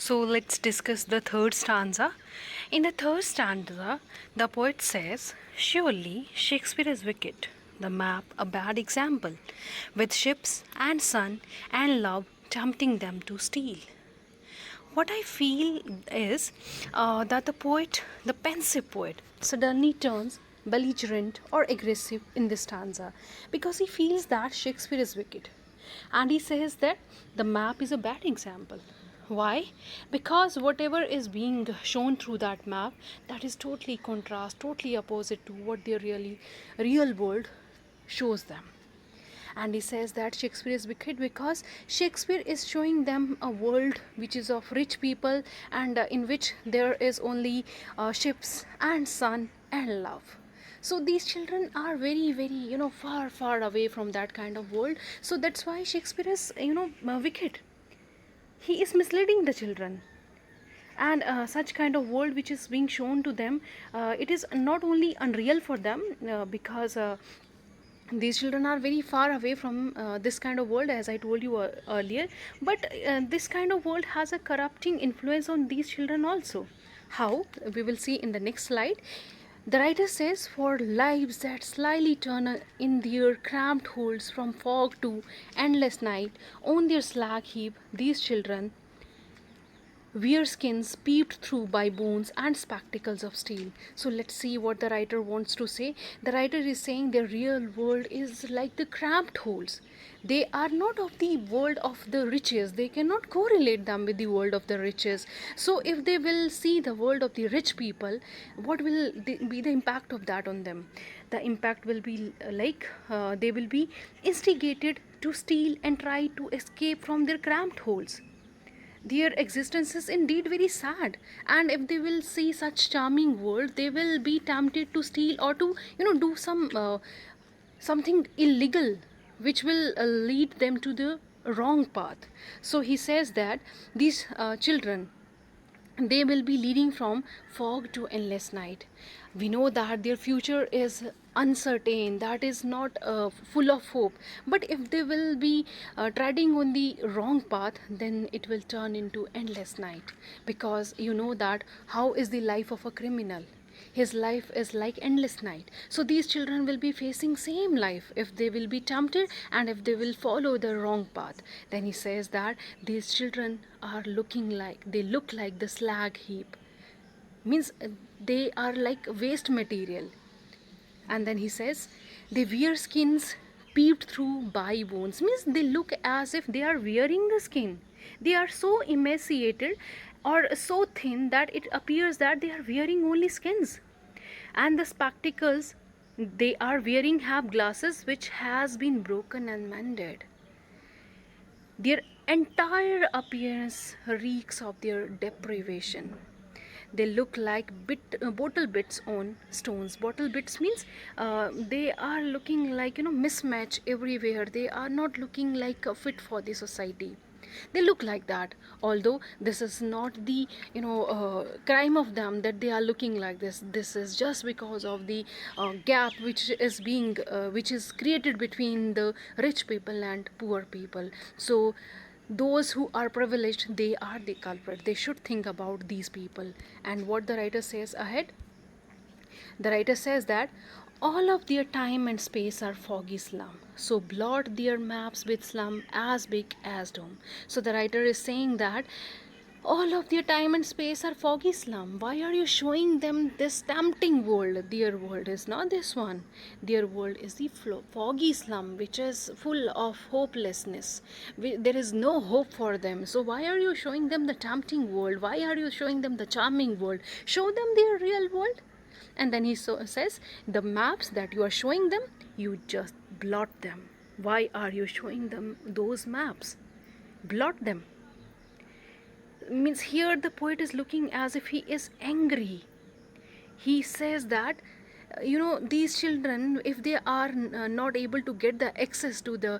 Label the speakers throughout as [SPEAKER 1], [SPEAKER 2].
[SPEAKER 1] So let's discuss the third stanza. In the third stanza, the poet says, "Surely Shakespeare is wicked, the map a bad example, with ships and sun and love tempting them to steal." What I feel is that the pensive poet, suddenly turns belligerent or aggressive in this stanza because he feels that Shakespeare is wicked. And he says that the map is a bad example. Why? Because whatever is being shown through that map, that is totally contrast, totally opposite to what their real world shows them. And he says that Shakespeare is wicked because Shakespeare is showing them a world which is of rich people, and in which there is only ships and sun and love. So these children are very far away from that kind of world. So that's why Shakespeare is wicked. He is misleading the children. And such kind of world which is being shown to them, it is not only unreal for them, because these children are very far away from this kind of world, as I told you earlier. But this kind of world has a corrupting influence on these children also. How? We will see in the next slide. The writer says, "For lives that slyly turn in their cramped holes from fog to endless night, on their slag heap these children wear skins peeped through by bones and spectacles of steel." So let's see what the writer wants to say. The writer is saying the real world is like the cramped holes. They are not of the world of the riches. They cannot correlate them with the world of the riches. So if they will see the world of the rich people, what will be the impact of that on them? The impact will be like they will be instigated to steal and try to escape from their cramped holes. Their existence is indeed very sad, and if they will see such charming world, they will be tempted to steal or to do something illegal which will lead them to the wrong path. So he says that these children, they will be leading from fog to endless night. We know that their future is uncertain, that is not full of hope. But if they will be treading on the wrong path, then it will turn into endless night. Because you know that how is the life of a criminal? His life is like endless night. So these children will be facing same life if they will be tempted and if they will follow the wrong path. Then he says that these children are they look like the slag heap, means they are like waste material. And then he says they wear skins peeped through by bones, means they look as if they are wearing the skin. They are so emaciated or so thin that it appears that they are wearing only skins. And the spectacles they are wearing have glasses which has been broken and mended. Their entire appearance reeks of their deprivation. They look like bottle bits on stones. Bottle bits means they are looking like mismatch everywhere. They are not looking like fit for the society. They look like that, although this is not the crime of them that they are looking like this. This is just because of the gap which is created between the rich people and poor people. So those who are privileged, they are the culprit. They should think about these people. And what the writer says ahead, the writer says that all of their time and space are foggy slum, so blot their maps with slum as big as dome. So the writer is saying that all of their time and space are foggy slum. Why are you showing them this tempting world? Their world is not this one. Their world is the foggy slum, which is full of hopelessness. There is no hope for them. So why are you showing them the tempting world? Why are you showing them the charming world? Show them their real world. And then he says, the maps that you are showing them, you just blot them. Why are you showing them those maps? Blot them. Means here the poet is looking as if he is angry. He says that these children, if they are not able to get the access to the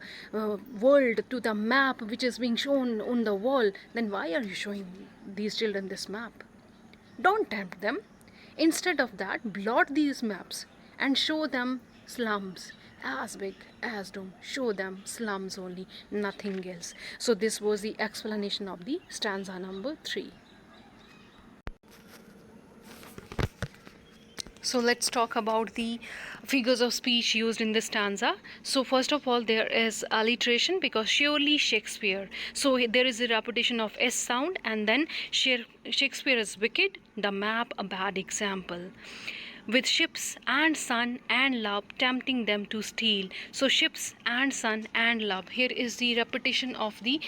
[SPEAKER 1] world, to the map which is being shown on the wall, then why are you showing these children this map? Don't tempt them. Instead of that, blot these maps and show them slums as big as doom. Show them slums only, nothing else. So this was the explanation of the stanza number 3. So let's talk about the figures of speech used in this stanza. So first of all, there is alliteration, because surely Shakespeare. So there is a repetition of S sound, and then Shakespeare is wicked, the map a bad example. With ships and sun and love tempting them to steal. So ships and sun and love. Here is the repetition of the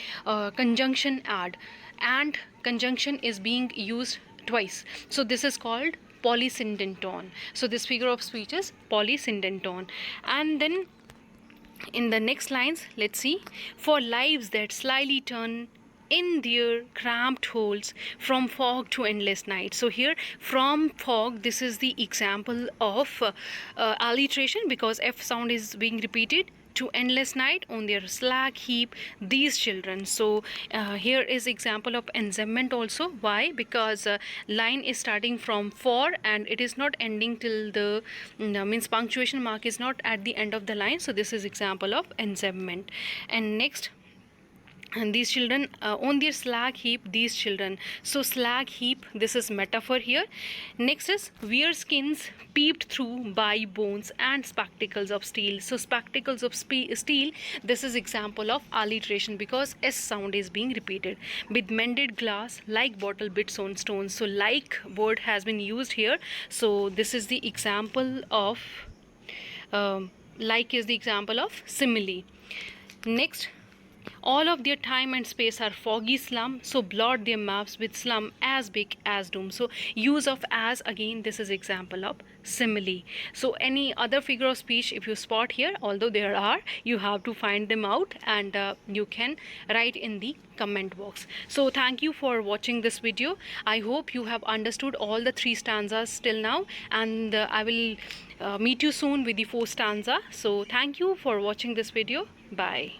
[SPEAKER 1] conjunction add, and conjunction is being used twice. So this is called polysyndeton. So this figure of speech is polysyndeton. And then in the next lines, let's see. For lives that slyly turn in their cramped holes, from fog to endless night. So here, from fog, this is the example of alliteration, because F sound is being repeated. To endless night, on their slag heap these children. So here is example of ensembment also. Why? Because line is starting from for, and it is not ending till the means punctuation mark is not at the end of the line. So this is example of ensembment. And next, and these children on their slag heap these children. So slag heap, this is metaphor here. Next is wear skins peeped through by bones and spectacles of steel. So spectacles of steel, this is example of alliteration, because S sound is being repeated. With mended glass like bottle bits on stones. So like word has been used here. So this is the example of like is the example of simile. Next, all of their time and space are foggy slum, so blot their maps with slum as big as doom. So use of as, again, this is example of simile. So any other figure of speech if you spot here, although there are, you have to find them out, and you can write in the comment box. So thank you for watching this video. I hope you have understood all the 3 stanzas till now, and I will meet you soon with the 4th stanza. So thank you for watching this video. Bye.